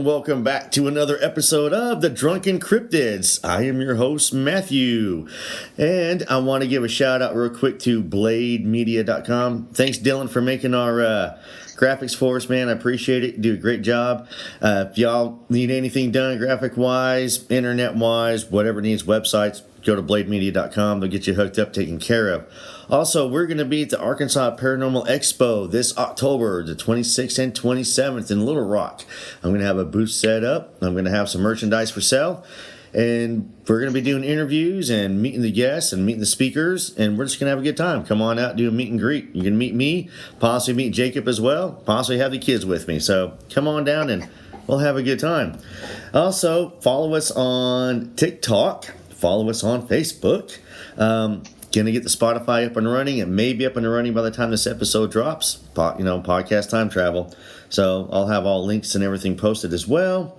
and welcome back to another episode of the Drunken Cryptids. I am your host, Matthew, and I want to give a shout out real quick to blademedia.com. Thanks, Dylan, for making our graphics for us, man. I appreciate it. You do a great job. If y'all need anything done graphic-wise, internet-wise, whatever needs websites, go to blademedia.com. They'll get you hooked up, taken care of. Also, we're going to be at the Arkansas Paranormal Expo this October, the 26th and 27th in Little Rock. I'm going to have a booth set up. I'm going to have some merchandise for sale. And we're going to be doing interviews and meeting the guests and meeting the speakers. And we're just going to have a good time. Come on out, do a meet and greet. You can meet me, possibly meet Jacob as well, possibly have the kids with me. So come on down and we'll have a good time. Also, follow us on TikTok. Follow us on Facebook. Going to get the Spotify up and running. It may be up and running by the time this episode drops. Podcast time travel. So I'll have all links and everything posted as well.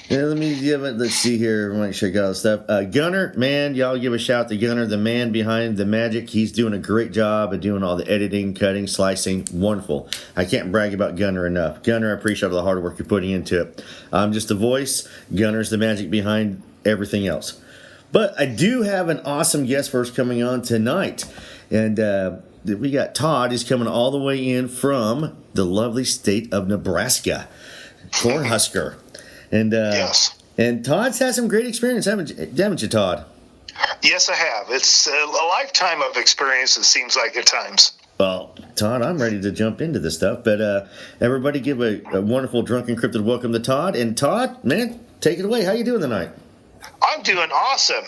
Yeah, let's see here. Make sure I got all the stuff. Gunner, man, y'all give a shout to Gunner, the man behind the magic. He's doing a great job of doing all the editing, cutting, slicing. Wonderful. I can't brag about Gunner enough. Gunner, I appreciate all the hard work you're putting into it. I'm just the voice. Gunner's the magic behind everything else. But I do have an awesome guest first coming on tonight. And we got Todd. He's coming all the way in from the lovely state of Nebraska. Cornhusker. And yes. And Todd's had some great experience, haven't you, Todd? Yes, I have. It's a lifetime of experience, it seems like at times. Well, Todd, I'm ready to jump into this stuff. But everybody give a wonderful Drunken Cryptid welcome to Todd. And Todd, man, take it away. How you doing tonight? I'm doing awesome.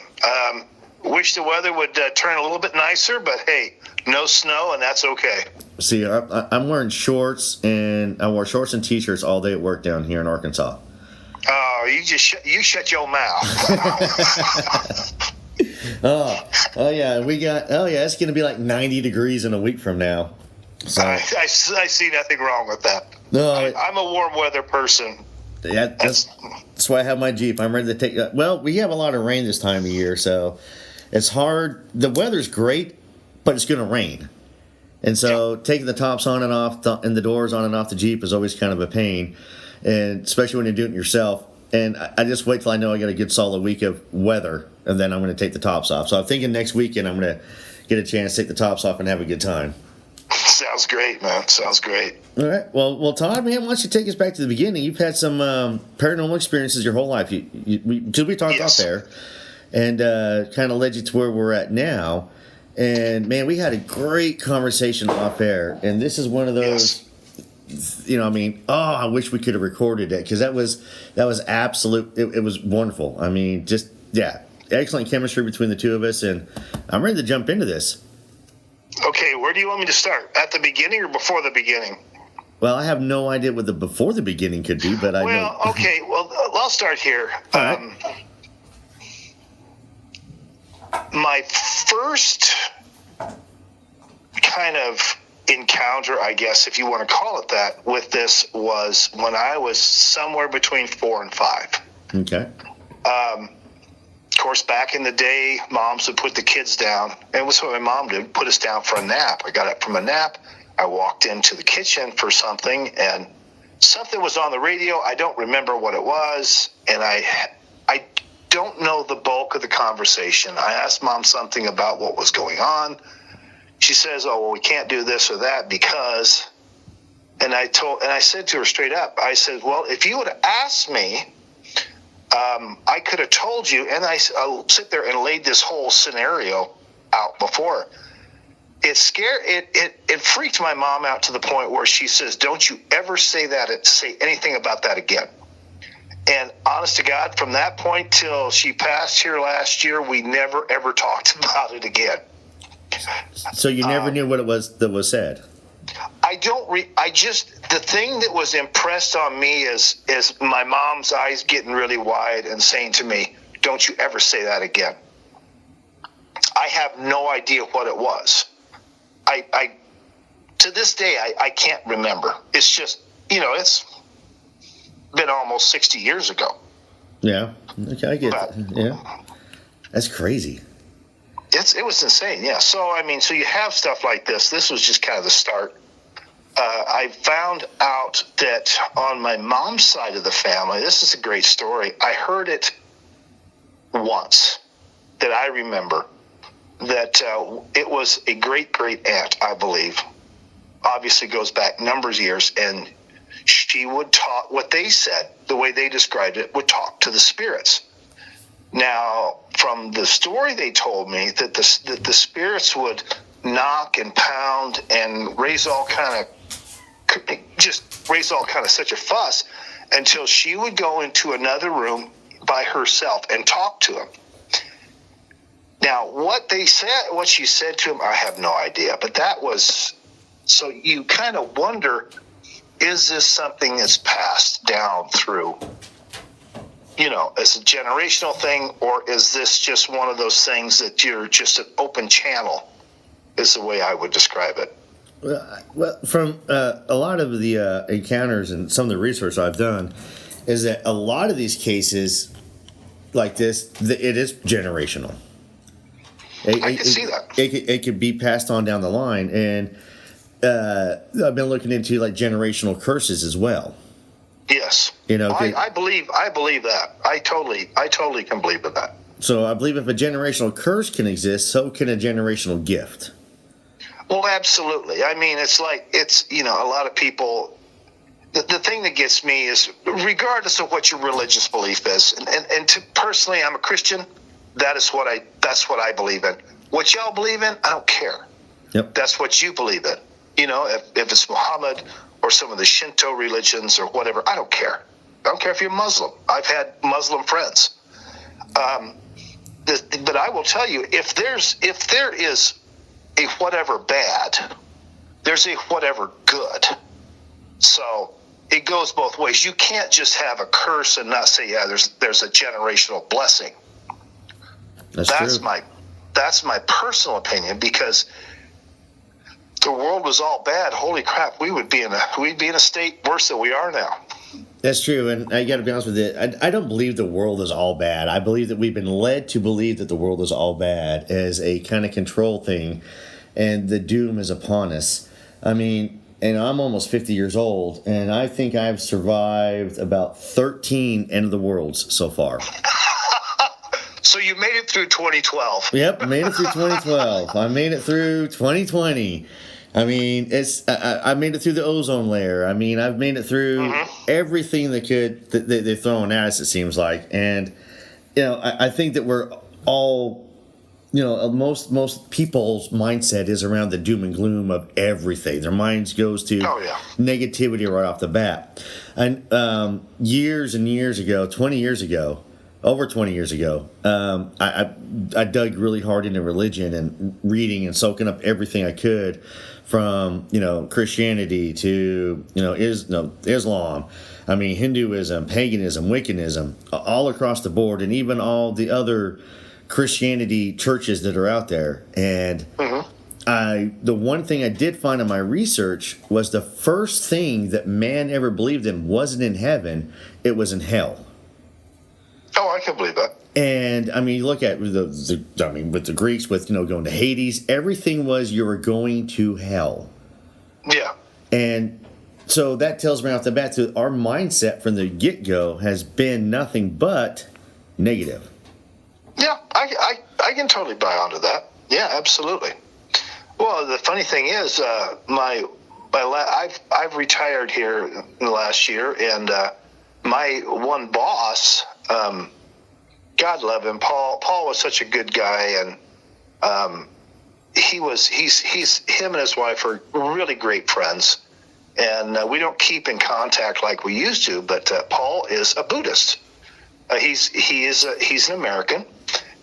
Wish the weather would turn a little bit nicer, but hey, no snow, and that's okay. See, I'm wearing shorts, and I wore shorts and T-shirts all day at work down here in Arkansas. Oh, you shut your mouth. oh yeah, it's going to be like 90 degrees in a week from now. So I see nothing wrong with that. No, I'm a warm weather person. Yeah, that's why I have my Jeep. I'm ready to take. Well, we have a lot of rain this time of year, so it's hard. The weather's great, but it's going to rain, and so taking the tops on and off and the doors on and off the Jeep is always kind of a pain, and especially when you're doing it yourself. And I just wait till I know I got a good solid week of weather, and then I'm going to take the tops off. So I'm thinking next weekend I'm going to get a chance to take the tops off and have a good time. Sounds great, man. Sounds great. All right. Well, Todd, man, why don't you take us back to the beginning? You've had some paranormal experiences your whole life. We talked out there, and kind of led you to where we're at now. And, man, we had a great conversation off air. And this is one of those, I wish we could have recorded it because that was absolute. It was wonderful. I mean, excellent chemistry between the two of us. And I'm ready to jump into this. Okay, where do you want me to start? At the beginning or before the beginning? Well, I have no idea what the before the beginning could be, but I know. Okay, I'll start here. Right. My first kind of encounter, I guess, if you want to call it that, with this was when I was somewhere between 4 and 5. Okay. Of course, back in the day, moms would put the kids down. And that's what my mom did, put us down for a nap. I got up from a nap. I walked into the kitchen for something, and something was on the radio. I don't remember what it was, and I don't know the bulk of the conversation. I asked Mom something about what was going on. She says, "Oh, well, we can't do this or that because," and I said to her straight up, I said, "Well, if you would have asked me, I could have told you," and I'll sit there and laid this whole scenario out before. It freaked my mom out to the point where she says, "Don't you ever say anything about that again." And honest to God, from that point till she passed here last year, we never ever talked about it again. So you never knew what it was that was said? The thing that was impressed on me is my mom's eyes getting really wide and saying to me, "Don't you ever say that again." I have no idea what it was. I to this day, I can't remember. It's just, it's been almost 60 years ago. Yeah. Okay, I get that. Yeah. That's crazy. It was insane, yeah. So, so you have stuff like this. This was just kind of the start. I found out that on my mom's side of the family, this is a great story. I heard it once that I remember, that it was a great aunt, I believe. Obviously goes back numbers of years, and she would talk, what they said, the way they described it, would talk to the spirits. Now, from the story they told me, that the spirits would knock and pound and raise all kind of such a fuss until she would go into another room by herself and talk to him. Now, what she said to him, I have no idea, but that was, so you kind of wonder, is this something that's passed down through, as a generational thing, or is this just one of those things that you're just an open channel, is the way I would describe it. Well, from a lot of the encounters and some of the research I've done, is that a lot of these cases like this, it is generational. I can see that. It could be passed on down the line, and I've been looking into like generational curses as well. Yes, I believe that. I totally can believe in that. So I believe if a generational curse can exist, so can a generational gift. Well, absolutely. I mean, it's a lot of people. The thing that gets me is, regardless of what your religious belief is, and personally, I'm a Christian. That's what I believe in. What y'all believe in, I don't care. Yep. That's what you believe in. If it's Muhammad or some of the Shinto religions or whatever, I don't care. I don't care if you're Muslim. I've had Muslim friends. But I will tell you, if there is a whatever bad, there's a whatever good. So it goes both ways. You can't just have a curse and not say, there's a generational blessing. That's my personal opinion, because if the world was all bad, holy crap, we'd be in a state worse than we are now. That's true, and I got to be honest with you. I don't believe the world is all bad. I believe that we've been led to believe that the world is all bad as a kind of control thing, and the doom is upon us. I mean, and I'm almost 50 years old, and I think I've survived about 13 end of the worlds so far. So you made it through 2012. Yep, made it through 2012. I made it through 2020. I mean, I made it through the ozone layer. I mean, I've made it through everything they're throwing at us, it seems like. And, I think that we're all, most people's mindset is around the doom and gloom of everything. Their minds goes to negativity right off the bat. And years and years ago, 20 years ago, over 20 years ago, I dug really hard into religion and reading and soaking up everything I could, from Christianity to Islam. I mean, Hinduism, paganism, Wiccanism, all across the board, and even all the other Christianity churches that are out there. And the one thing I did find in my research was the first thing that man ever believed in wasn't in heaven; it was in hell. Oh, I can believe that. And I mean, you look at with the Greeks, with going to Hades, everything was you were going to hell. Yeah. And so that tells me off the bat that our mindset from the get-go has been nothing but negative. Yeah, I can totally buy onto that. Yeah, absolutely. Well, the funny thing is, I've retired here in the last year, and my one boss. God love him. Paul was such a good guy, and him and his wife are really great friends, and we don't keep in contact like we used to. But Paul is a Buddhist. He's an American.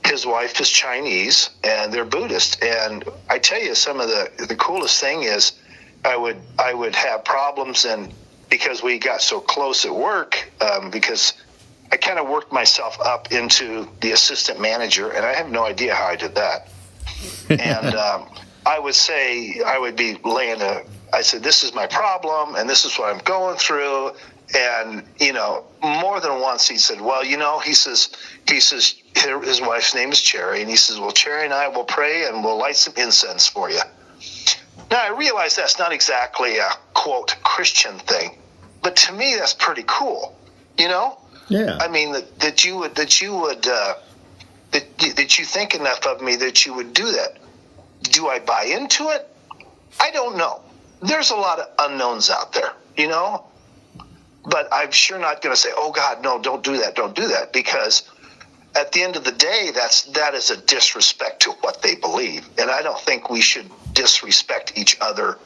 His wife is Chinese, and they're Buddhist. And I tell you, some of the coolest thing is, I would have problems, and because we got so close at work, because I kind of worked myself up into the assistant manager, and I have no idea how I did that. And I would be I said, this is my problem, and this is what I'm going through. And, more than once he said, well, he says, his wife's name is Cherry, and he says, well, Cherry and I will pray, and we'll light some incense for you. Now, I realize that's not exactly a quote Christian thing, but to me that's pretty cool. Yeah. I mean that you think enough of me that you would do that. Do I buy into it? I don't know. There's a lot of unknowns out there, but I'm sure not going to say, oh God, no, don't do that, because at the end of the day, that is a disrespect to what they believe. And I don't think we should disrespect each other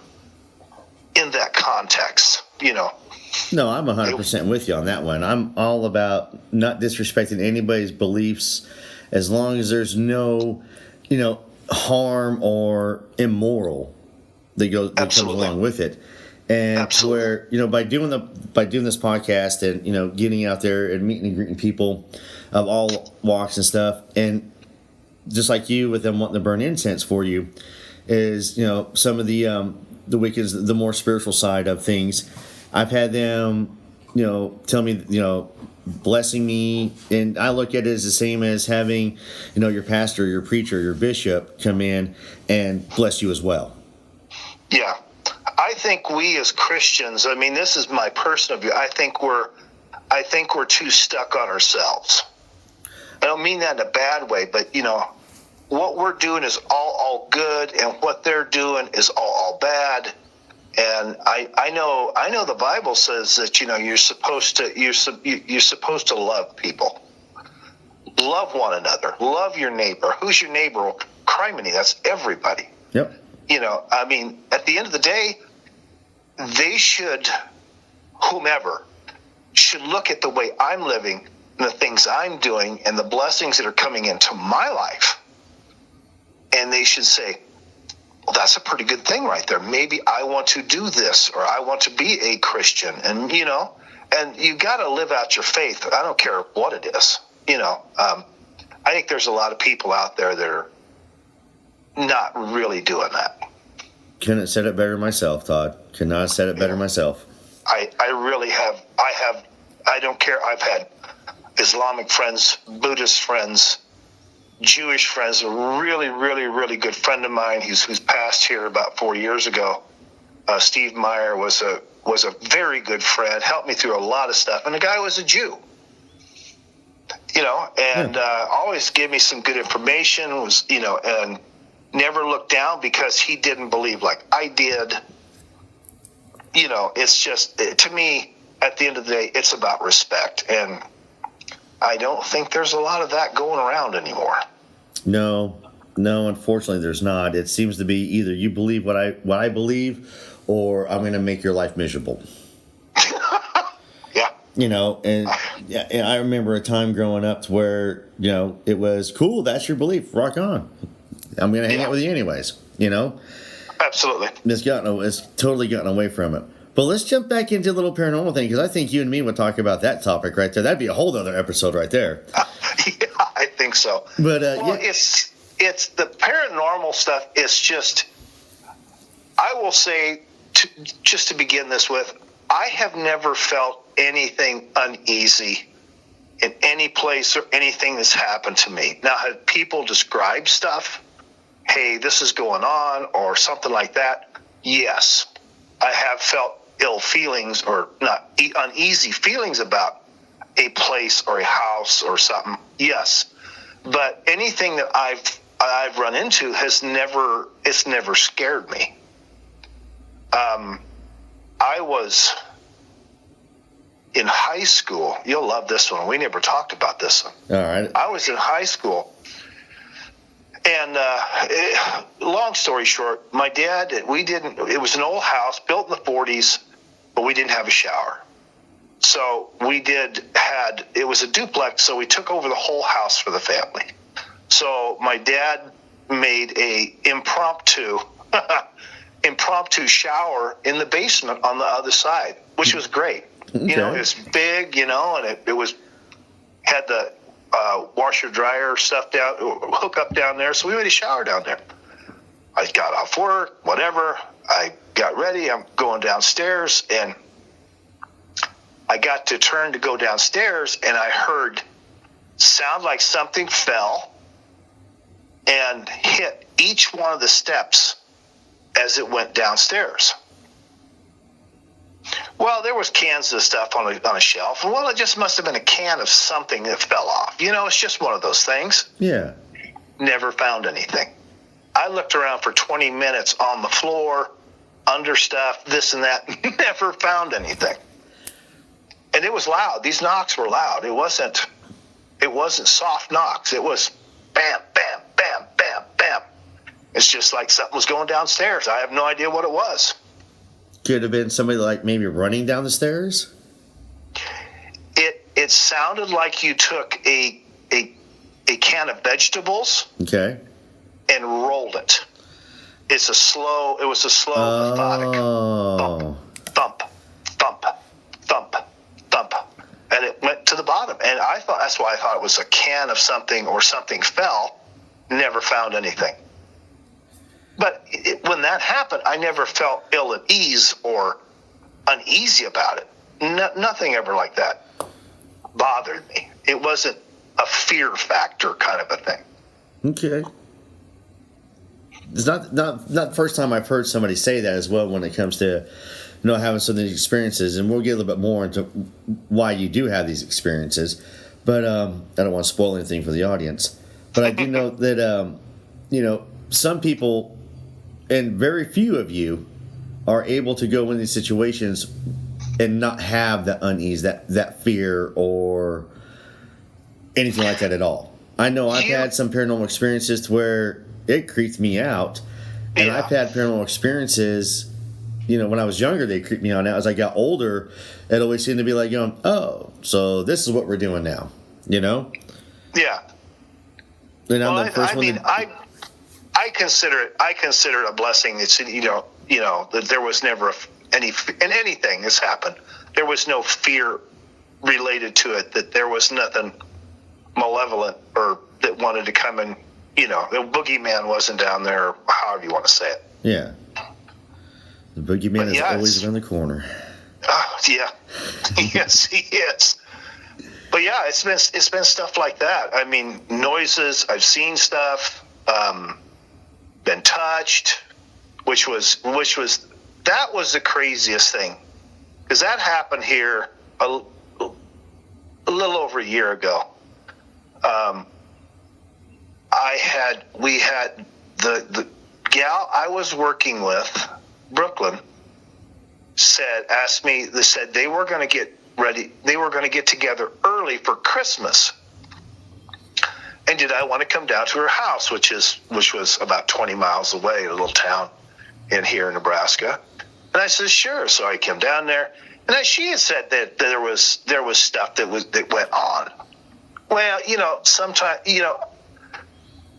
in that context, No, I'm 100% with you on that one. I'm all about not disrespecting anybody's beliefs as long as there's no, harm or immoral that comes along with it. And Absolutely. where, by doing this podcast and, getting out there and meeting and greeting people of all walks and stuff, and just like you with them wanting to burn incense for you, is, some of the Wiccans, the more spiritual side of things, I've had them, tell me, blessing me, and I look at it as the same as having, your pastor, your preacher, your bishop come in and bless you as well. Yeah. I think we as Christians, I mean, this is my personal view, I think we're too stuck on ourselves. I don't mean that in a bad way, but, what we're doing is all good, and what they're doing is all bad. And I know the Bible says that you're supposed to love people, love one another, love your neighbor. Who's your neighbor? Criminy, that's everybody. Yep. I mean, at the end of the day, whomever should look at the way I'm living and the things I'm doing and the blessings that are coming into my life, and they should say, well, that's a pretty good thing right there. Maybe I want to do this, or I want to be a Christian. And, and you got to live out your faith. I don't care what it is. I think there's a lot of people out there that are not really doing that. Couldn't have said it better myself, Todd. Could not have said it better myself. I really have. I don't care. I've had Islamic friends, Buddhist friends, Jewish friends. A really, really, really good friend of mine who's passed here about 4 years ago. Steve Meyer was a very good friend. Helped me through a lot of stuff, and the guy was a Jew. And always gave me some good information. And never looked down because he didn't believe like I did. It's just, to me, at the end of the day, it's about respect, and I don't think there's a lot of that going around anymore. No, unfortunately there's not. It seems to be either you believe what I believe, or I'm going to make your life miserable. Yeah. And I remember a time growing up to where, it was cool. That's your belief. Rock on. I'm going to hang out with you anyways, Absolutely. It's totally gotten away from it. But let's jump back into a little paranormal thing, because I think you and me would talk about that topic right there. That'd be a whole other episode right there. Yeah, I think so. But it's the paranormal stuff. It's just, I will say, just to begin this with, I have never felt anything uneasy in any place or anything that's happened to me. Now, have people described stuff? Hey, this is going on, or something like that? Yes. I have felt ill feelings, or not uneasy feelings about a place or a house or something. Yes. But anything that I've run into has never scared me. I was in high school. You'll love this one. We never talked about this one. all right. I was in high school, and long story short, my dad, it was an old house built in the 40s, but we didn't have a shower. So it was a duplex, so we took over the whole house for the family. So my dad made a impromptu shower in the basement on the other side, which was great. Okay. It was big, and it had the washer dryer stuff hook up down there. So we made a shower down there. I got off work, whatever. I got ready. I'm going downstairs, and I got to turn to go downstairs, and I heard sound like something fell and hit each one of the steps as it went downstairs. Well, there was cans of stuff on a shelf. Well, it just must have been a can of something that fell off. It's just one of those things. Yeah. Never found anything. I looked around for 20 minutes on the floor, under stuff, this and that. Never found anything. And it was loud. These knocks were loud. It wasn't soft knocks. It was bam, bam, bam, bam, bam. It's just like something was going downstairs. I have no idea what it was. Could have been somebody like maybe running down the stairs. It sounded like you took a can of vegetables, okay, and rolled it. It was a slow methodic thump, thump, thump, thump, and it went to the bottom. And that's why I thought it was a can of something, or something fell. Never found anything. But when that happened, I never felt ill at ease or uneasy about it. Nothing ever like that bothered me. It wasn't a fear factor kind of a thing. Okay. It's not the first time I've heard somebody say that as well when it comes to having some of these experiences, and we'll get a little bit more into why you do have these experiences. But I don't want to spoil anything for the audience. But I do know that some people, and very few of you, are able to go in these situations and not have that unease, that fear, or anything like that at all. I know I've had some paranormal experiences to where it creeped me out, and I've had paranormal experiences, when I was younger, they creeped me out. Now, as I got older, it always seemed to be like, oh, so this is what we're doing now, Yeah. And I'm the first one. I consider it a blessing. It's that there was never anything that's happened. There was no fear related to it. That there was nothing malevolent or that wanted to come and the boogeyman wasn't down there. Or however you want to say it. Yeah. The boogeyman is always around the corner. Yeah. Yes, he is. But yeah, it's been stuff like that. I mean, noises. I've seen stuff. Been touched, which was the craziest thing, because that happened here a little over a year ago. We had the gal I was working with, Brooklyn, asked me. They said they were going to get ready. They were going to get together early for Christmas. And did I want to come down to her house, which was about 20 miles away, a little town here in Nebraska? And I said, sure. So I came down there, and she had said that there was stuff that went on. Well, sometimes,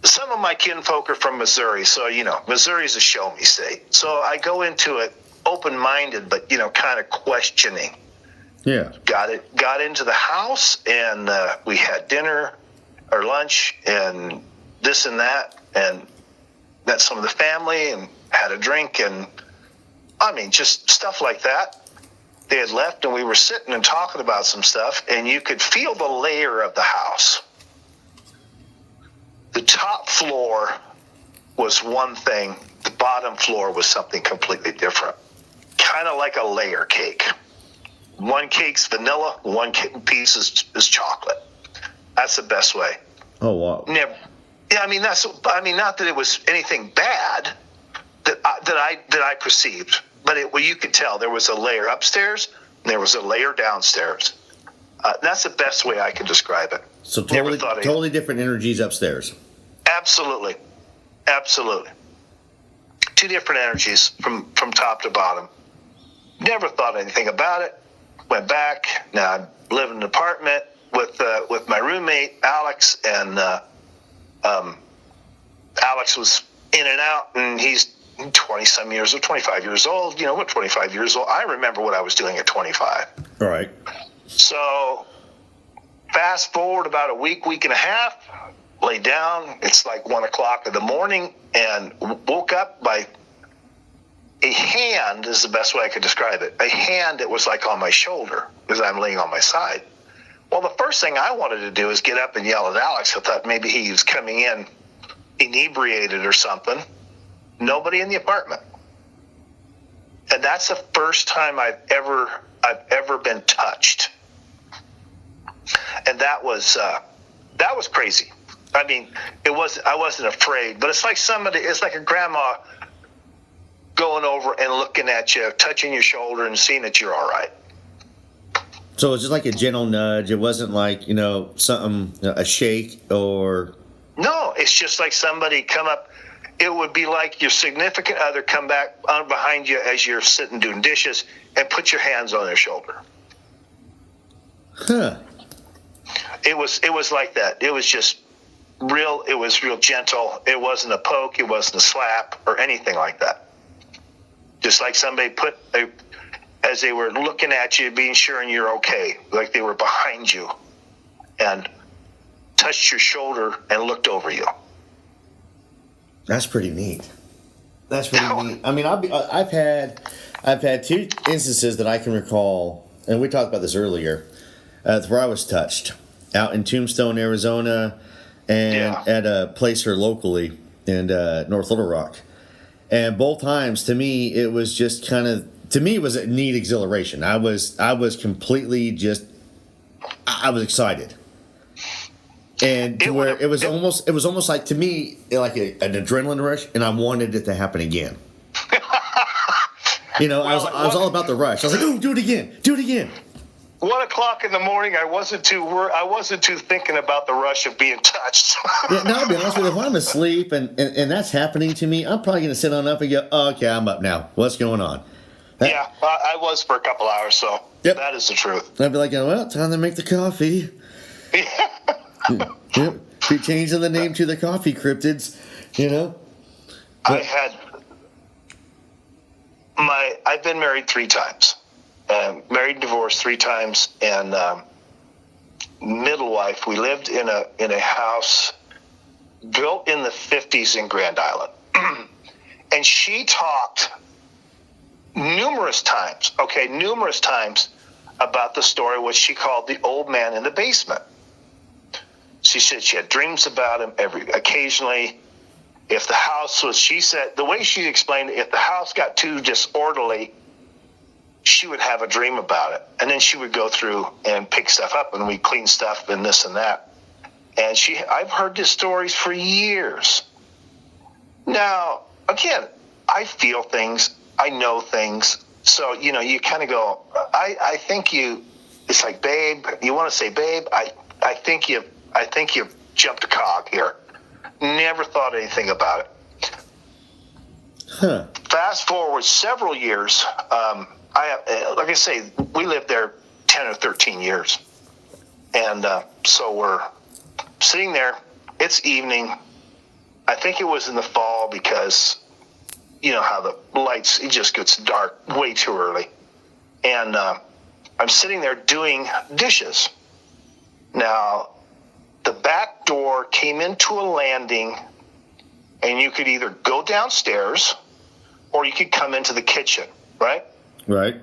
some of my kinfolk are from Missouri, so Missouri's a show me state. So I go into it open-minded, but kind of questioning. Yeah. Got into the house, and we had dinner or lunch and this and that, and met some of the family and had a drink, and I mean, just stuff like that. They had left, and we were sitting and talking about some stuff, and you could feel the layer of the house. The top floor was one thing. The bottom floor was something completely different. Kind of like a layer cake. One cake's vanilla, one piece is chocolate. That's the best way. Oh wow! Never. Yeah, I mean not that it was anything bad that I perceived, but you could tell there was a layer upstairs and there was a layer downstairs. That's the best way I can describe it. So totally different energies upstairs. Absolutely. Two different energies from top to bottom. Never thought anything about it. Went back. Now I live in an apartment with my roommate Alex, and Alex was in and out, and he's 20-some years or 25 years old. What 25 years old? I remember what I was doing at 25. All right. So fast forward about a week and a half, lay down. It's like 1:00 in the morning, and woke up by a hand is the best way I could describe it. A hand that was like on my shoulder because I'm laying on my side. Well, the first thing I wanted to do is get up and yell at Alex. I thought maybe he was coming in inebriated or something. Nobody in the apartment. And that's the first time I've ever been touched. And that was crazy. I mean, I wasn't afraid, but it's like a grandma going over and looking at you, touching your shoulder and seeing that you're all right. So it's just like a gentle nudge. It wasn't like, something, a shake or... No, it's just like somebody come up. It would be like your significant other come back on behind you as you're sitting doing dishes and put your hands on their shoulder. Huh. It was like that. It was just real. It was real gentle. It wasn't a poke. It wasn't a slap or anything like that. Just like somebody as they were looking at you, being sure you're okay, like they were behind you and touched your shoulder and looked over you. That's pretty neat. I mean, I've had two instances that I can recall, and we talked about this earlier, where I was touched out in Tombstone, Arizona, and at a place here locally in North Little Rock. And both times, to me, it was just it was a neat exhilaration. I was completely I was excited. And it was almost like, to me, like an adrenaline rush, and I wanted it to happen again. I was all about the rush. I was like, "Oh, do it again! Do it again!" 1 o'clock in the morning, I wasn't too thinking about the rush of being touched. Yeah, now I'll be honest with you. If I'm asleep and that's happening to me, I'm probably going to sit on up and go, oh, "Okay, I'm up now. What's going on?" I was for a couple hours, so yep. That is the truth. I'd be like, "Well, time to make the coffee." Yep. Be changing the name to the Coffee Cryptids, But, I've been married 3 times, married and divorced 3 times, and middle wife. We lived in a house built in the 50s in Grand Island, and she talked numerous times about the story, what she called the old man in the basement. She said she had dreams about him occasionally. If the house was, she said, the way she explained it, if the house got too disorderly, she would have a dream about it. And then she would go through and pick stuff up, and we'd clean stuff and this and that. And I've heard these stories for years. Now, again, I feel things. I know things. So, you kind of go, I think it's like, babe, you want to say, babe, I think you've jumped a cog here. Never thought anything about it. Huh. Fast forward several years. Like I say, we lived there 10 or 13 years. And so we're sitting there. It's evening. I think it was in the fall because, how the lights, it just gets dark way too early. And I'm sitting there doing dishes. Now, the back door came into a landing, and you could either go downstairs or you could come into the kitchen, right? Right.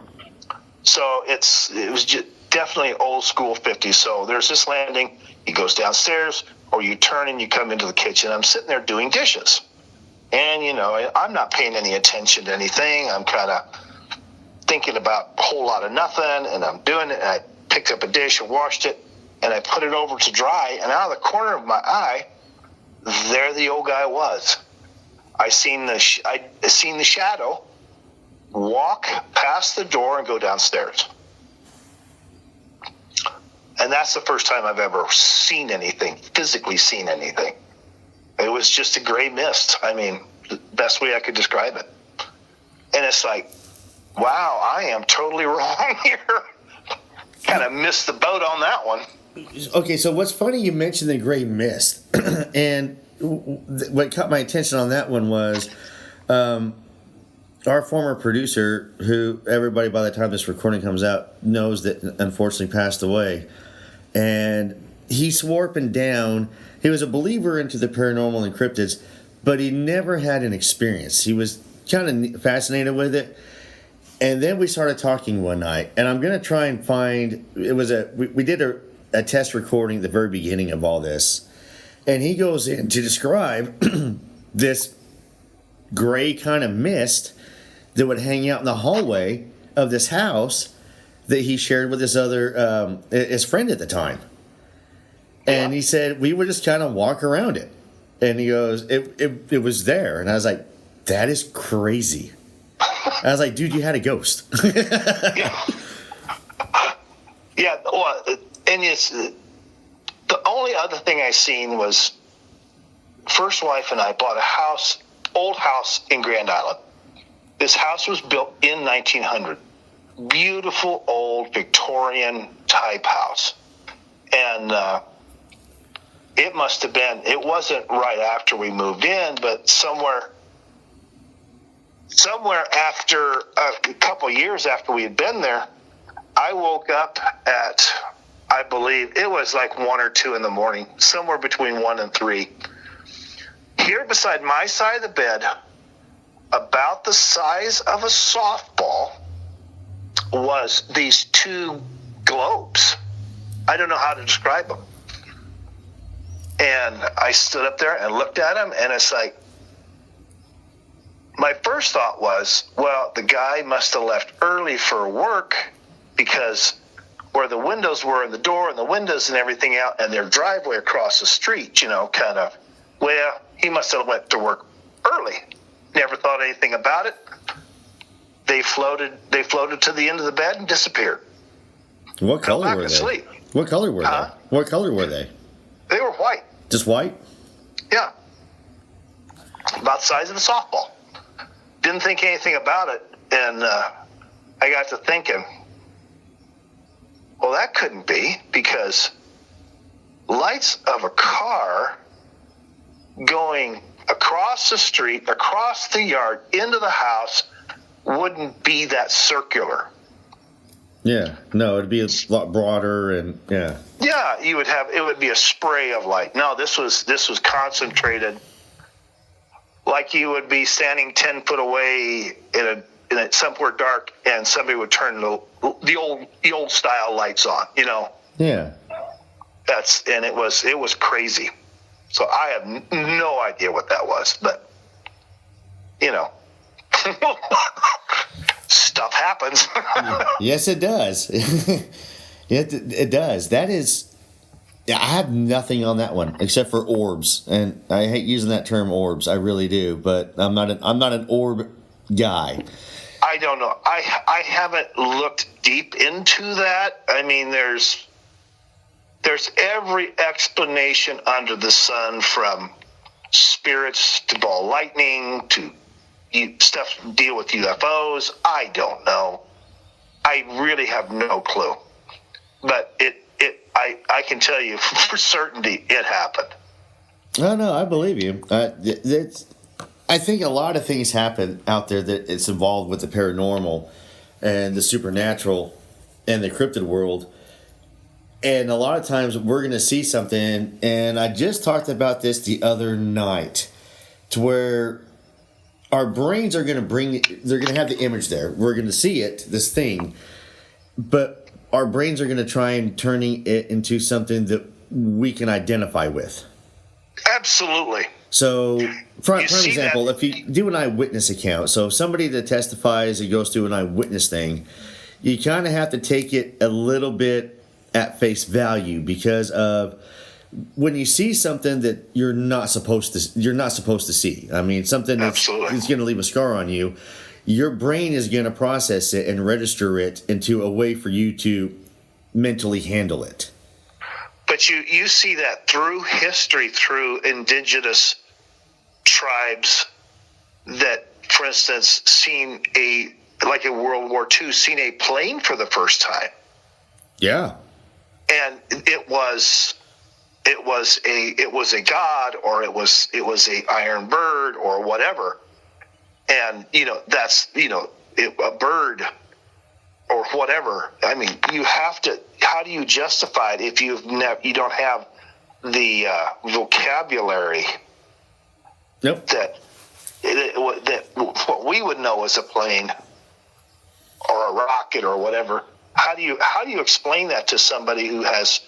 So it was just definitely old school 50s. So there's this landing. He goes downstairs, or you turn and you come into the kitchen. I'm sitting there doing dishes. And, I'm not paying any attention to anything. I'm kind of thinking about a whole lot of nothing, and I'm doing it. And I picked up a dish and washed it. And I put it over to dry, and out of the corner of my eye, there the old guy was. I seen the shadow walk past the door and go downstairs. And that's the first time I've ever seen anything, physically seen anything. It was just a gray mist. I mean, the best way I could describe it. And it's like, wow, I am totally wrong here. Kind of missed the boat on that one. Okay, so what's funny, you mentioned the gray mist, and what caught my attention on that one was our former producer, who everybody by the time this recording comes out knows that unfortunately passed away, and he swore up and down he was a believer into the paranormal and cryptids, but he never had an experience. He was kind of fascinated with it. And then we started talking one night, and I'm going to try and find, we did a test recording at the very beginning of all this, and he goes in to describe this gray kind of mist that would hang out in the hallway of this house that he shared with his other his friend at the time. And he said we would just kind of walk around it. And he goes, it was there. And I was like, that is crazy. I was like, dude, you had a ghost. Yeah. Yeah. Well, and it's the only other thing I seen was first wife and I bought a old house in Grand Island. This house was built in 1900. Beautiful old Victorian type house. And it must have been, it wasn't right after we moved in, but somewhere after a couple years after we had been there, I woke up at, I believe it was like 1 or 2 in the morning, somewhere between 1 and 3. Here beside my side of the bed, about the size of a softball, was these 2 globes. I don't know how to describe them. And I stood up there and looked at them, and it's like, my first thought was, well, the guy must have left early for work because where the windows were and the door and the windows and everything out and their driveway across the street, kind of, well, he must have went to work early. Never thought anything about it. They floated to the end of the bed and disappeared. What color were they? Sleep. What color were they? What color were they? They were white. Just white? Yeah. About the size of a softball. Didn't think anything about it, and I got to thinking, well, that couldn't be, because lights of a car going across the street, across the yard, into the house wouldn't be that circular. Yeah, no, it'd be a lot broader, and yeah. Yeah, it would be a spray of light. No, this was concentrated, like you would be standing 10 foot away in a somewhere dark, and somebody would turn the old style lights on. Yeah. And it was crazy. So I have no idea what that was, but stuff happens. Yes, it does. It does. That is, I have nothing on that one except for orbs, and I hate using that term orbs. I really do, but I'm not an orb guy. I don't know. I haven't looked deep into that. I mean, there's every explanation under the sun, from spirits to ball lightning to stuff to deal with UFOs. I don't know. I really have no clue. But I can tell you for certainty it happened. Oh, no, I believe you. I think a lot of things happen out there that it's involved with the paranormal and the supernatural and the cryptid world. And a lot of times we're going to see something, and I just talked about this the other night, to where our brains are going to they're going to have the image there. We're going to see it, this thing, but our brains are going to try and turning it into something that we can identify with. Absolutely. So, for example, if you do an eyewitness account, so somebody that testifies and goes through an eyewitness thing, you kind of have to take it a little bit at face value, because of when you see something that you're not supposed to see. I mean, something that's going to leave a scar on you. Your brain is going to process it and register it into a way for you to mentally handle it. But you see that through history, through indigenous tribes that, for instance, like in World War II, seen a plane for the first time. Yeah. And it was a god, or it was a iron bird or whatever. And, that's, a bird or whatever. I mean, you have to, how do you justify it if you don't have the vocabulary? Yep. That what we would know as a plane or a rocket or whatever. How do you explain that to somebody who has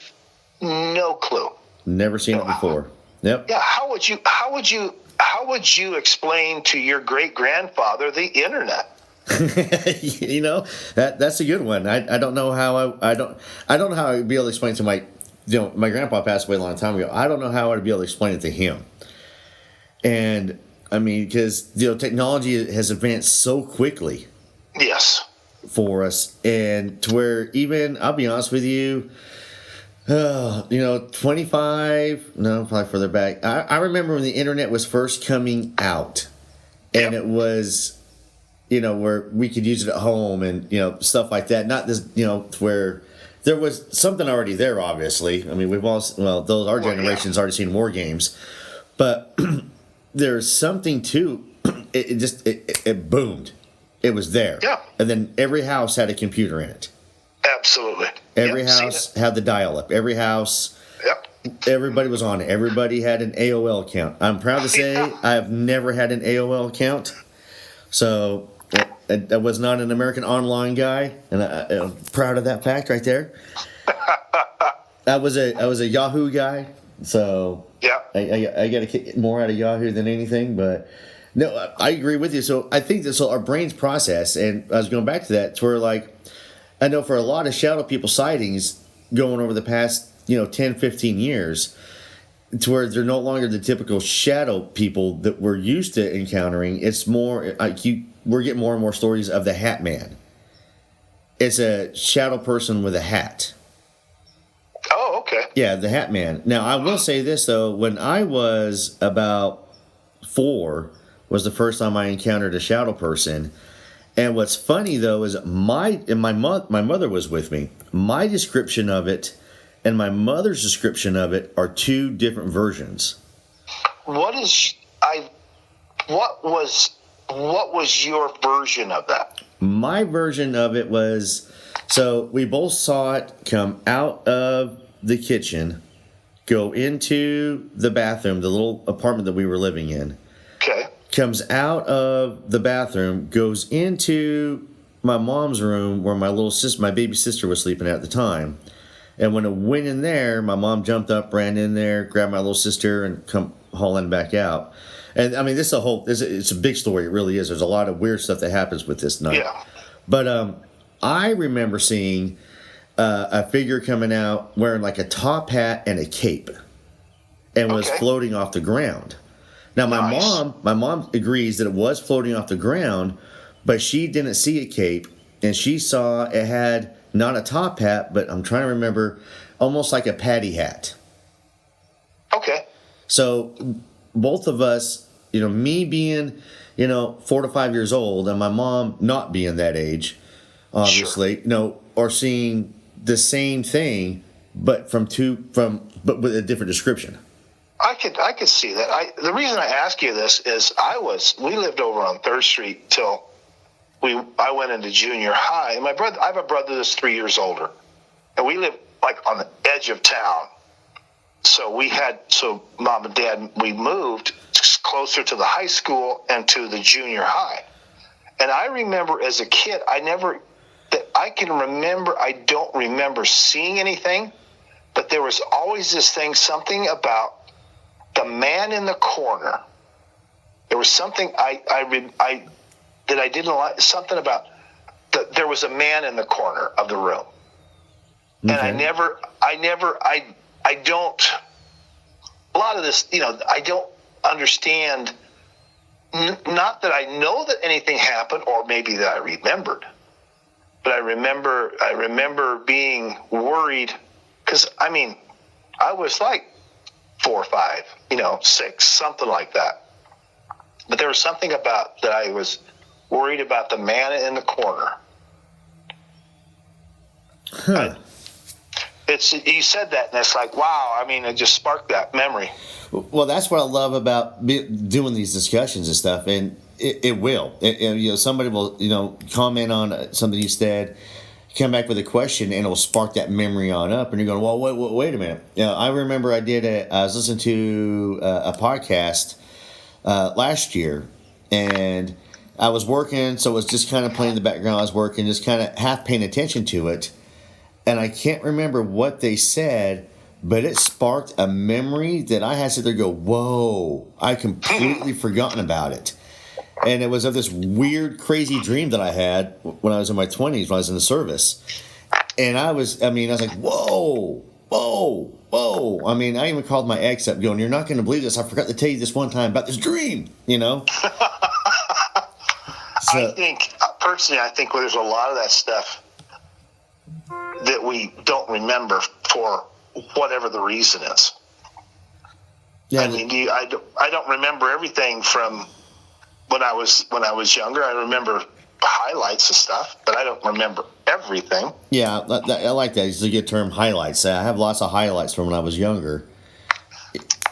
no clue? Never seen it before. Yep. Yeah. How would you explain to your great grandfather the internet? You know, that's a good one. I don't know how I don't know how I'd be able to explain it to my, my grandpa passed away a long time ago. I don't know how I'd be able to explain it to him. And I mean, because technology has advanced so quickly. Yes. For us, and to where even I'll be honest with you, 25, no, probably further back. I remember when the internet was first coming out, and it was, where we could use it at home and stuff like that. Not this, where there was something already there. Obviously, I mean our generation's already seen war games, but there's something too. It boomed. It was there. Yeah. And then every house had a computer in it. Absolutely. Every house had the dial-up. Every house, everybody was on it. Everybody had an AOL account. I'm proud to say I have never had an AOL account. So I was not an American Online guy, and I'm proud of that fact right there. I was a Yahoo guy, so I got to kick more out of Yahoo than anything, but... No, I agree with you. So I think that our brains process, and I was going back to that, to where I know for a lot of shadow people sightings going over the past, 10, 15 years, to where they're no longer the typical shadow people that we're used to encountering. It's more, we're getting more and more stories of the Hat Man. It's a shadow person with a hat. Oh, okay. Yeah, the Hat Man. Now, I will say this, though. When I was about 4... was the first time I encountered a shadow person. And what's funny though is my mother was with me. My description of it and my mother's description of it are two different versions. What was your version of that? My version of it was, so we both saw it come out of the kitchen, go into the bathroom, the little apartment that we were living in. Okay. Comes out of the bathroom, goes into my mom's room where my baby sister was sleeping at the time. And when it went in there, my mom jumped up, ran in there, grabbed my little sister, and come hauling back out. And I mean, it's a big story. It really is. There's a lot of weird stuff that happens with this night. Yeah. But I remember seeing a figure coming out wearing like a top hat and a cape, and was floating off the ground. Now, my mom agrees that it was floating off the ground, but she didn't see a cape, and she saw it had not a top hat, but I'm trying to remember, almost like a patty hat. Okay. So both of us, me being, 4 to 5 years old, and my mom not being that age, obviously, are seeing the same thing, but but with a different description. I could see that. The reason I ask you this is we lived over on 3rd Street till I went into junior high. And I have a brother that's 3 years older, and we lived like on the edge of town. So mom and dad, we moved closer to the high school and to the junior high. And I remember as a kid, I don't remember seeing anything, but there was always this thing, something about the man in the corner. There was something that I didn't like. Something about there was a man in the corner of the room, and I don't. A lot of this, I don't understand. Not that I know that anything happened, or maybe that I remembered, but I remember being worried because I was like 4 or 5, 6, something like that. But there was something about that I was worried about the man in the corner. Huh. You said that, and it's like, wow. It just sparked that memory. Well, that's what I love about doing these discussions and stuff, and it will. Somebody will, comment on something you said, come back with a question, and it'll spark that memory on up, and you're going, well, wait a minute. I remember I was listening to a podcast last year, and I was working, so it was just kind of playing in the background. I was working, just kind of half paying attention to it, and I can't remember what they said, but it sparked a memory that I had to sit there and go, whoa, I completely forgotten about it. And it was of this weird, crazy dream that I had when I was in my 20s, when I was in the service. And I was like, whoa, whoa, whoa. I mean, I even called my ex up going, you're not going to believe this. I forgot to tell you this one time about this dream, you know? I think there's a lot of that stuff that we don't remember for whatever the reason is. Yeah, I mean, I don't remember everything from when I was younger. I remember highlights of stuff, but I don't remember everything. Yeah, I like that. It's a good term, highlights. I have lots of highlights from when I was younger,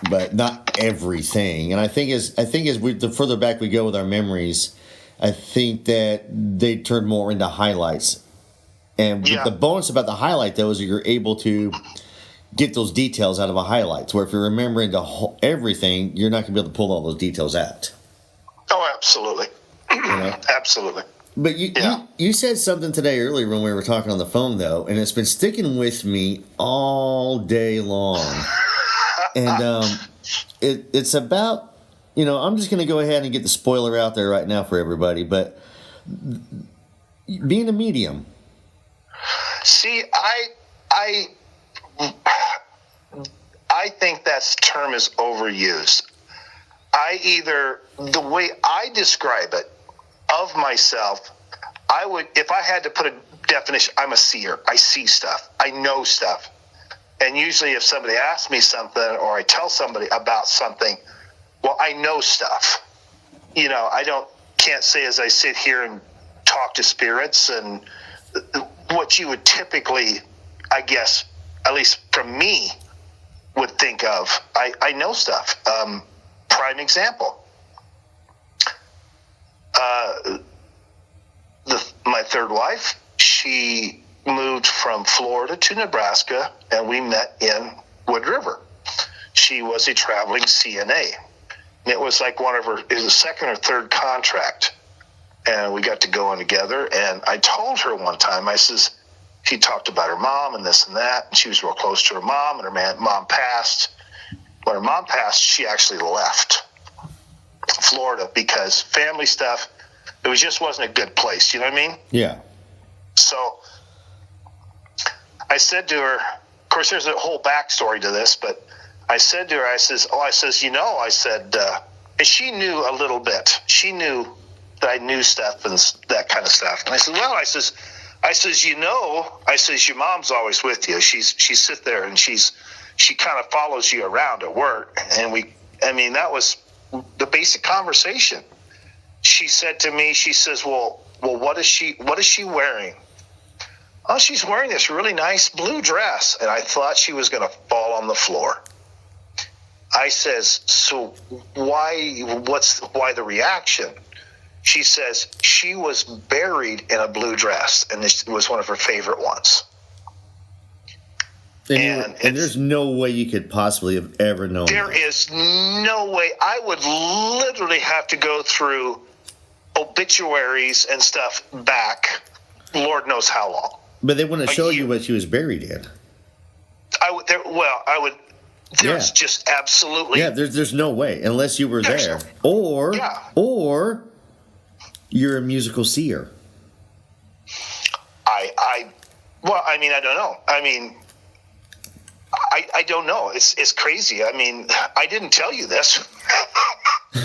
but not everything. And I think as the further back we go with our memories, I think that they turn more into highlights. And the bonus about the highlight, though, is that you're able to get those details out of a highlight. Where if you're remembering everything, you're not going to be able to pull all those details out. Oh, absolutely. You know? Absolutely. But you said something today earlier when we were talking on the phone, though, and it's been sticking with me all day long. And it's about, I'm just going to go ahead and get the spoiler out there right now for everybody, but being a medium. See, I think that term is overused. The way I describe it of myself, if I had to put a definition, I'm a seer. I see stuff. I know stuff. And usually if somebody asks me something or I tell somebody about something, well, I know stuff. I can't say as I sit here and talk to spirits and what you would typically, I guess, at least from me, would think of. I know stuff. Prime example. My third wife, she moved from Florida to Nebraska, and we met in Wood River. She was a traveling CNA. And it was like it was a second or third contract. And we got to go in together. And I told her one time, she talked about her mom and this and that. And she was real close to her mom, and her mom passed. When her mom passed, she actually left Florida because family stuff, it just wasn't a good place. You know what I mean? Yeah. So I said to her, of course, there's a whole backstory to this, but I said to her, I said, and she knew a little bit. She knew that I knew stuff and that kind of stuff. And I said, well, I says, your mom's always with you. She sits there and she kind of follows you around at work. And that was the basic conversation. She said to me, she says, well, what is she wearing? Oh, she's wearing this really nice blue dress. And I thought she was going to fall on the floor. I says, so why the reaction? She says she was buried in a blue dress, and this was one of her favorite ones. And there's no way you could possibly have ever known. There is no way. I would literally have to go through obituaries and stuff back, Lord knows how long. But they wouldn't show you what she was buried in. There's just absolutely. Yeah, there's no way unless you were there, or you're a musical seer. I don't know. I don't know. It's crazy. I didn't tell you this.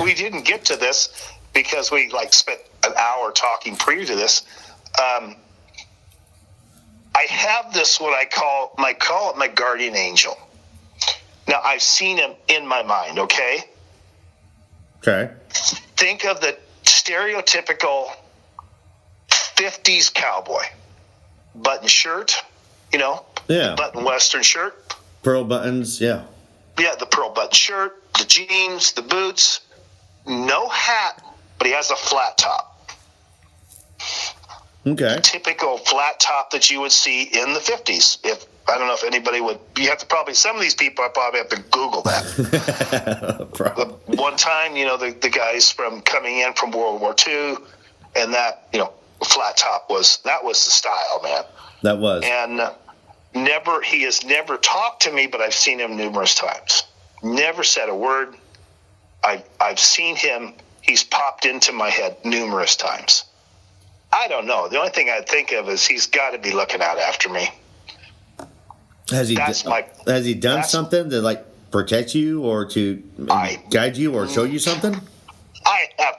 We didn't get to this because we spent an hour talking prior to this. I have this, what I call it my guardian angel. Now, I've seen him in my mind, okay? Okay. Think of the stereotypical 50s cowboy. Button shirt, button western shirt. Pearl buttons, yeah. Yeah, the pearl button shirt, the jeans, the boots. No hat, but he has a flat top. Okay. Typical flat top that you would see in the 50s. I don't know if anybody would. You have to some of these people I probably have to Google that. One time, the guys coming in from World War II, and that, flat top was the style, man. That was. And he has never talked to me, but I've seen him numerous times. Never said a word. I've seen him. He's popped into my head numerous times. I don't know. The only thing I think of is he's got to be looking out after me. Has he done something to like protect you or to guide you or show you something? I have.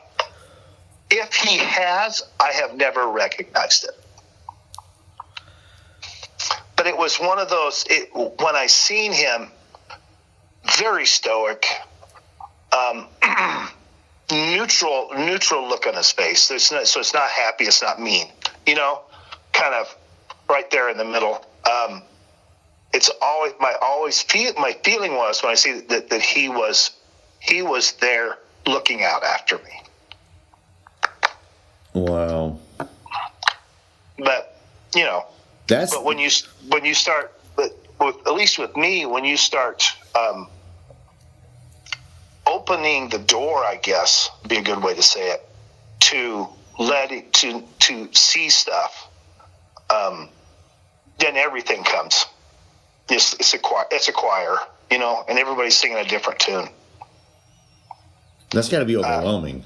If he has, I have never recognized it. But it was one of those. When I seen him, very stoic, neutral look on his face. So it's not happy. It's not mean. Kind of right there in the middle. It's always my feeling was when I see that he was there looking out after me. Wow. But but when you start, at least with me, when you start opening the door, I guess would be a good way to say it, to see stuff, then everything comes. It's a choir, and everybody's singing a different tune. That's got to be overwhelming.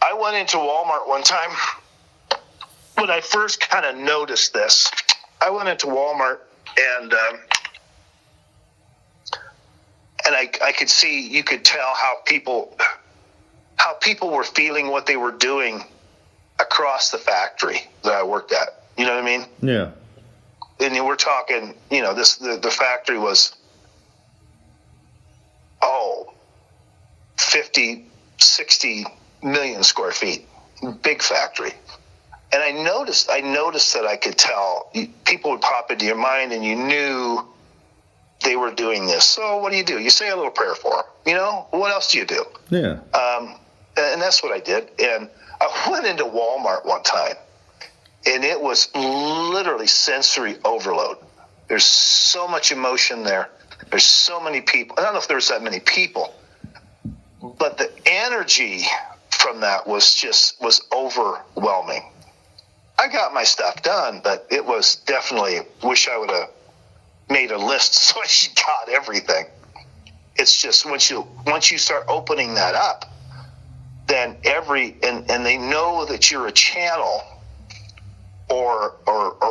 I went into Walmart one time when I first kind of noticed this. I went into Walmart and I could see, you could tell how people were feeling what they were doing across the factory that I worked at. You know what I mean? Yeah. And we're talking, the factory was 50, 60 million square feet, big factory. And I noticed that I could tell people would pop into your mind and you knew they were doing this. So what do? You say a little prayer for them. What else do you do? Yeah. And that's what I did. And I went into Walmart one time and it was literally sensory overload. There's so much emotion there. There's so many people. I don't know if there's that many people, but the energy from that was overwhelming. I got my stuff done, but it was definitely, wish I would have made a list so I got everything. It's just once you start opening that up, then and they know that you're a channel or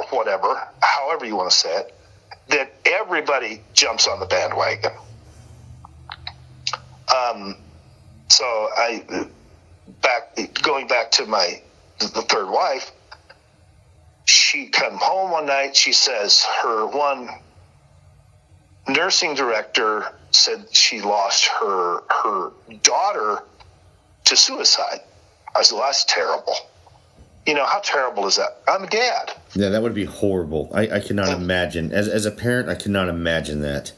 whatever, however you want to say it, that everybody jumps on the bandwagon. So going back to the third wife, she come home one night. She says her one nursing director said she lost her daughter to suicide. I said, well, that's terrible. How terrible is that? I'm a dad. Yeah, that would be horrible. I cannot imagine. As a parent, I cannot imagine that.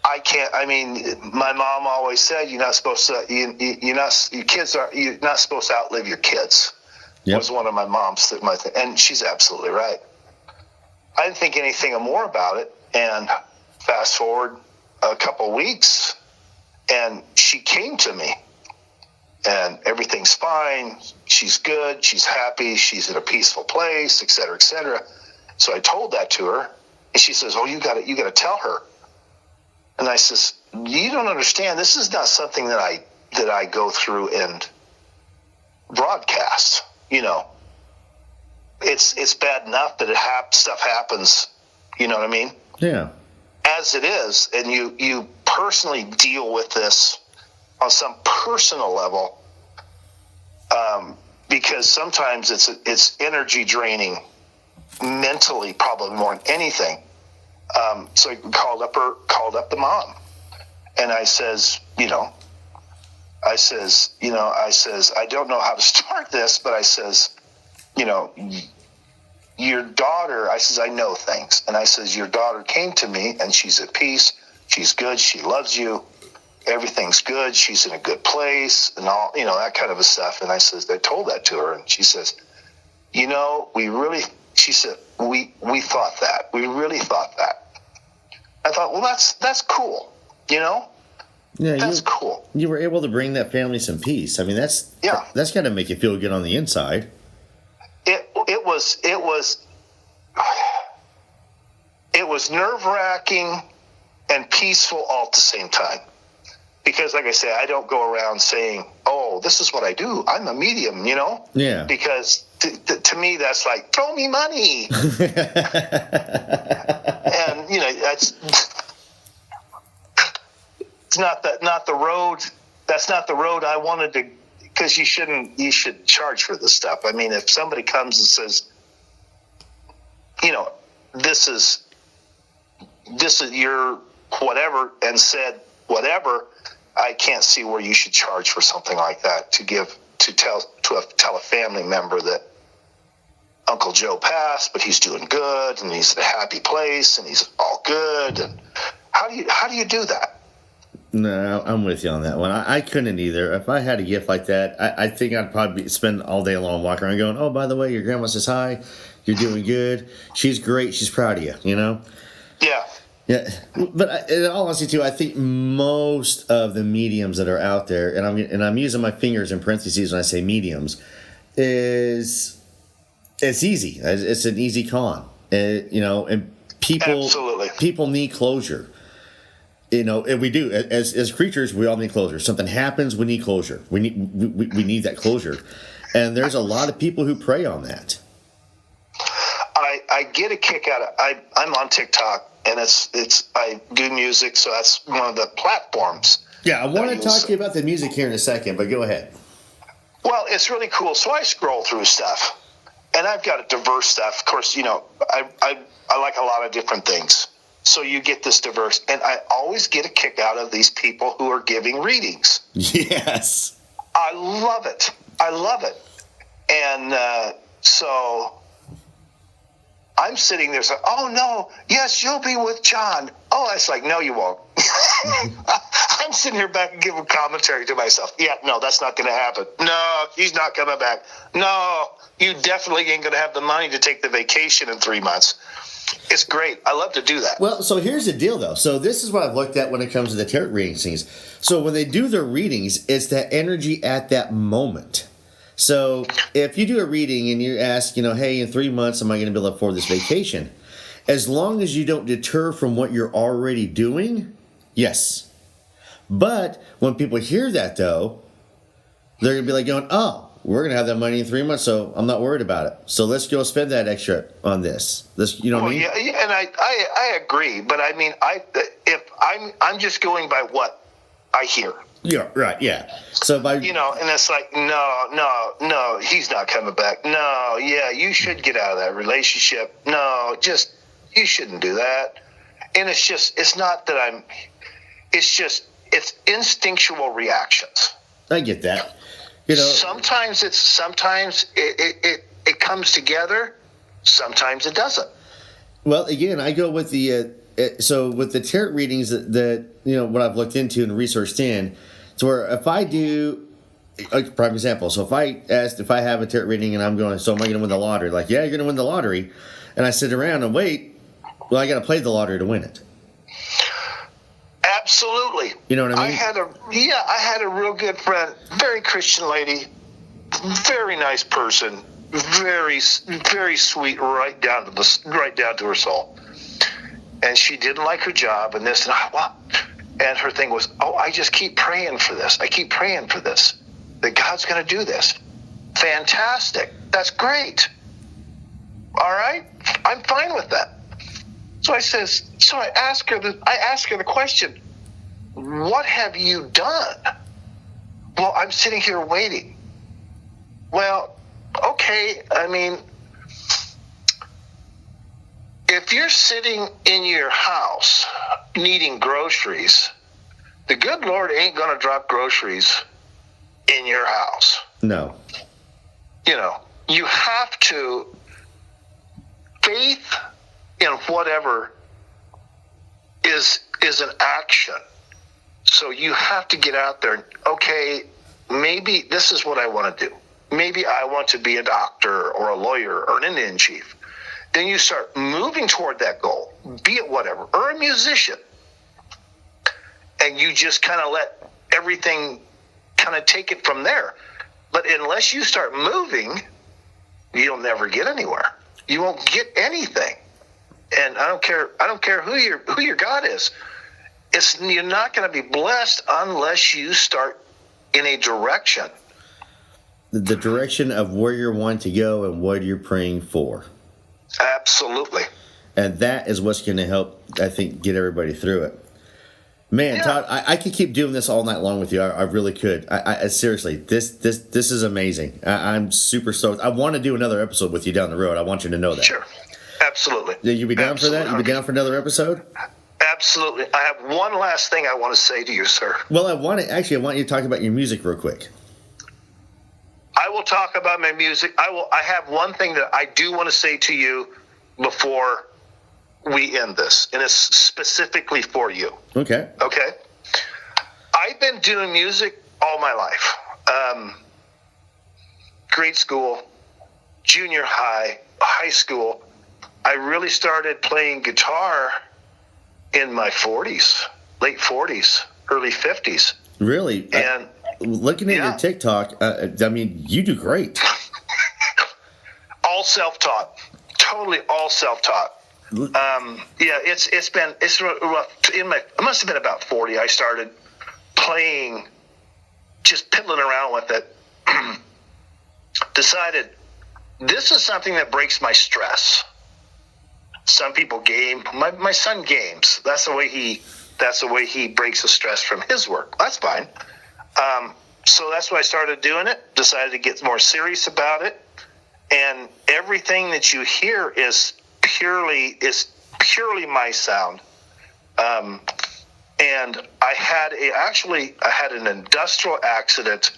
I can't. I mean, my mom always said you're not supposed to. You're not supposed to outlive your kids. Yep. Was one of my mom's and she's absolutely right. I didn't think anything more about it, and fast forward a couple of weeks, and she came to me, and everything's fine. She's good. She's happy. She's in a peaceful place, et cetera, et cetera. So I told that to her, and she says, "Oh, you got to tell her." And I says, "You don't understand. This is not something that I go through and broadcast. It's bad enough that stuff happens. You know what I mean? Yeah. As it is, and you personally deal with this on some personal level, because sometimes it's energy draining mentally, probably more than anything." So I called up the mom, and I says, I don't know how to start this, but I says, your daughter, I says, I know things. And I says, your daughter came to me and she's at peace. She's good. She loves you. Everything's good. She's in a good place and all, that kind of stuff. And I told that to her, and she says, she said, we thought that. We really thought that. I thought, well, that's cool. Yeah, that's cool. You were able to bring that family some peace. I mean, that's got to make you feel good on the inside. It was nerve-wracking and peaceful all at the same time, Because, like I said, I don't go around saying, "Oh, this is what I do. I'm a medium," Yeah. Because to me, that's like, throw me money. And that's it's not the road. That's not the road I wanted to. Because you should charge for this stuff. I mean, if somebody comes and says, this is your whatever, and said whatever, I can't see where you should charge for something like that to tell a family member that Uncle Joe passed, but he's doing good and he's in a happy place and he's all good. And how do you do that? No, I'm with you on that one. I couldn't either. If I had a gift like that, I think I'd probably spend all day long walking around going, "Oh, by the way, your grandma says hi. You're doing good. She's great. She's proud of you." Yeah. Yeah. But in all honesty, too, I think most of the mediums that are out there, and I'm using my fingers in parentheses when I say mediums, it's easy. It's an easy con. And people need closure. And we do as creatures. We all need closure. Something happens, we need closure. We need that closure, and there's a lot of people who prey on that. I get a kick out of. I'm on TikTok, and I do music, so that's one of the platforms. Yeah, I want to talk to you about the music here in a second, but go ahead. Well, it's really cool. So I scroll through stuff, and I've got a diverse stuff. Of course, I like a lot of different things. So you get this diverse, and I always get a kick out of these people who are giving readings. Yes. I love it. And so I'm sitting there saying, "Oh, no, yes, you'll be with John." Oh, it's like, no, you won't. I'm sitting here back and giving commentary to myself. Yeah, no, that's not going to happen. No, he's not coming back. No, you definitely ain't going to have the money to take the vacation in 3 months. It's great. I love to do that. Well, so here's the deal, though. So this is what I've looked at when it comes to the tarot reading scenes. So when they do their readings, it's that energy at that moment. So if you do a reading and you ask, hey, in 3 months, am I going to be able to afford this vacation? As long as you don't deter from what you're already doing, yes. But when people hear that, though, they're going to be like going, "Oh, we're going to have that money in 3 months, so I'm not worried about it. So let's go spend that extra on this." What I mean? Yeah, and I agree. But I mean, if I'm just going by what I hear. Yeah, right, yeah. So and it's like, no, he's not coming back. No, yeah, you should get out of that relationship. No, you shouldn't do that. And it's not that it's instinctual reactions. I get that. Sometimes it comes together. Sometimes it doesn't. Well, again, I go with the with the tarot readings that what I've looked into and researched in, to where if I do a prime example. So if I have a tarot reading and I'm going, so am I going to win the lottery? Like, yeah, you're going to win the lottery, and I sit around and wait. Well, I got to play the lottery to win it. Absolutely. You know what I mean? I had a real good friend, very Christian lady, very nice person, very, very sweet, right down to her soul. And she didn't like her job and this and that. And her thing was, I just keep praying for this. I keep praying for this, that God's going to do this. Fantastic. That's great. All right. I'm fine with that. So I ask her the question, what have you done? Well, I'm sitting here waiting. Well, okay. I mean, if you're sitting in your house needing groceries, the good Lord ain't going to drop groceries in your house. No. You have to faith in whatever is an action. So you have to get out there. Okay, maybe this is what I want to do. Maybe I want to be a doctor or a lawyer or an Indian chief. Then you start moving toward that goal, be it whatever, or a musician. And you just kind of let everything kind of take it from there. But unless you start moving, you'll never get anywhere. You won't get anything. And I don't care who your God is. you're not going to be blessed unless you start in a direction. The direction of where you're wanting to go and what you're praying for. Absolutely. And that is what's going to help, I think, get everybody through it. Man, yeah. Todd, I could keep doing this all night long with you. I really could. I seriously, this is amazing. I'm super stoked. I want to do another episode with you down the road. I want you to know that. Sure. Absolutely. Yeah, you be down for that? You be down for another episode? Absolutely. I have one last thing I want to say to you, sir. Well, I want you to talk about your music real quick. I will talk about my music. I have one thing that I do want to say to you before we end this, and it's specifically for you. Okay. I've been doing music all my life. Grade school, junior high, high school. I really started playing guitar in my 40s, late 40s, early 50s. Really? And looking at your TikTok, I mean, you do great. All self-taught. Totally all self-taught. It's rough. It must have been about 40. I started playing, just piddling around with it. Decided this is something that breaks my stress. Some people game. My son games. That's the way he breaks the stress from his work. That's fine. So that's why I started doing it. Decided to get more serious about it. And everything that you hear is purely my sound. And I had an industrial accident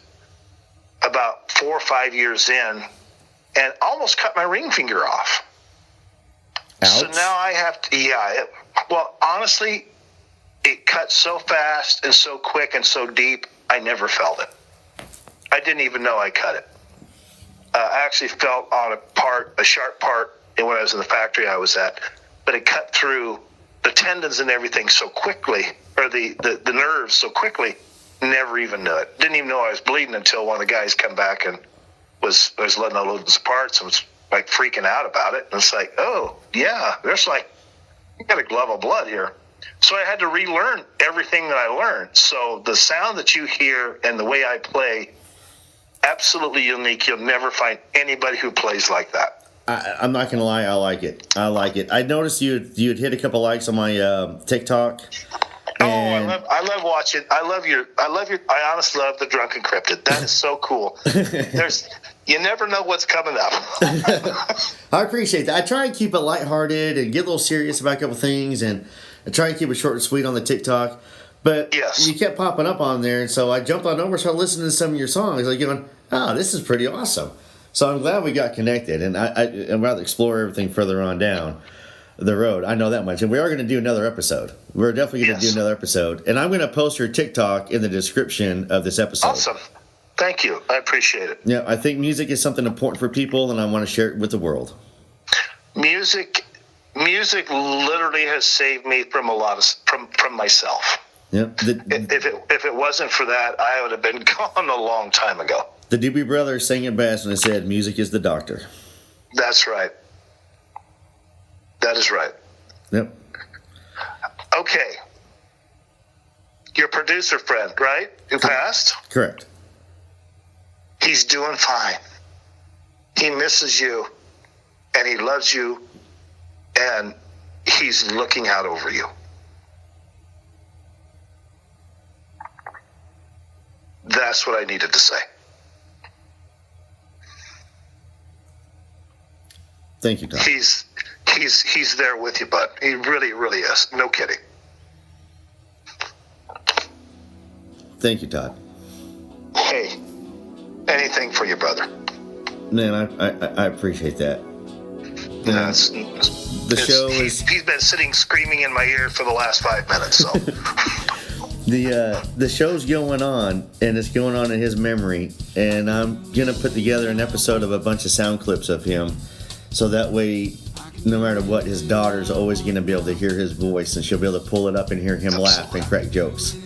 about 4 or 5 years in, and almost cut my ring finger off. Ouch. So now I have to. Honestly, it cut so fast and so quick and so deep, I never felt it. I didn't even know I cut it. I actually felt on a sharp part when I was in the factory I was at, but it cut through the tendons and everything so quickly, or the nerves so quickly, never even knew it. Didn't even know I was bleeding until one of the guys come back and was letting all those parts and was like freaking out about it. And it's like, oh, yeah, there's like, you got a glove of blood here. So I had to relearn everything that I learned. So the sound that you hear and the way I play, absolutely unique. You'll never find anybody who plays like that. I'm not gonna lie, I like it. I noticed you'd hit a couple likes on my TikTok. I love watching. I honestly love the Drunken Cryptid. That is so cool. You never know what's coming up. I appreciate that. I try and keep it lighthearted and get a little serious about a couple things, and I try and keep it short and sweet on the TikTok. But you kept popping up on there, and so I jumped on over, started listening to some of your songs. Like going, oh, this is pretty awesome. So I'm glad we got connected, and I'm about to explore everything further on down the road. I know that much. And we are going to do another episode. We're definitely going to do another episode. And I'm going to post your TikTok in the description of this episode. Awesome. Thank you. I appreciate it. Yeah, I think music is something important for people, and I want to share it with the world. Music literally has saved me from a lot from myself. Yeah. If it wasn't for that, I would have been gone a long time ago. The Doobie Brothers sang it best when they said, music is the doctor. That's right. That is right. Yep. Okay. Your producer friend, right? Who passed? Correct. He's doing fine. He misses you, and he loves you, and he's looking out over you. That's what I needed to say. Thank you, Tom. He's there with you, bud. He really, really is. No kidding. Thank you, Todd. Hey, anything for you, brother. Man, I appreciate that. He's been sitting screaming in my ear for the last 5 minutes. So the show's going on, and it's going on in his memory. And I'm gonna put together an episode of a bunch of sound clips of him, so that way, no matter what, his daughter's always gonna be able to hear his voice, and she'll be able to pull it up and hear him laugh and crack jokes.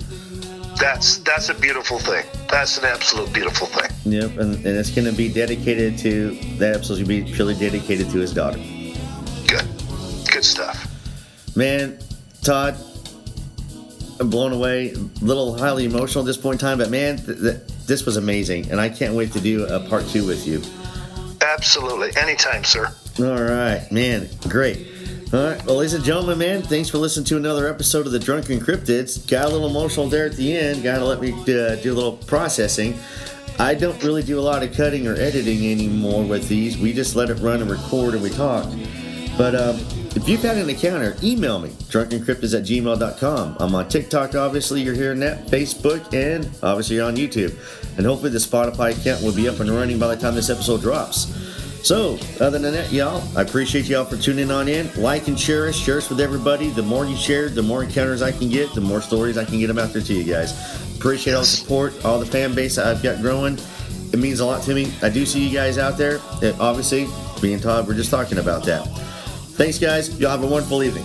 That's a beautiful thing. That's an absolute beautiful thing. Yep, and it's going to be dedicated to, that episode's going to be purely dedicated to his daughter. Good stuff. Man, Todd, I'm blown away, a little highly emotional at this point in time, but man, this was amazing, and I can't wait to do a part 2 with you. Absolutely. Anytime, sir. All right, man. Great. All right. Well, ladies and gentlemen, man, thanks for listening to another episode of the Drunken Cryptids. Got a little emotional there at the end. Got to let me do a little processing. I don't really do a lot of cutting or editing anymore with these. We just let it run and record and we talk. But if you've had an encounter, email me, drunkencryptids@gmail.com. I'm on TikTok, obviously, you're hearing that, Facebook, and obviously you're on YouTube. And hopefully the Spotify account will be up and running by the time this episode drops. So, other than that, y'all, I appreciate y'all for tuning on in. Like and share us with everybody. The more you share, the more encounters I can get, the more stories I can get them out there to you guys. Appreciate all the support, all the fan base I've got growing. It means a lot to me. I do see you guys out there. Obviously, me and Todd were just talking about that. Thanks, guys. Y'all have a wonderful evening.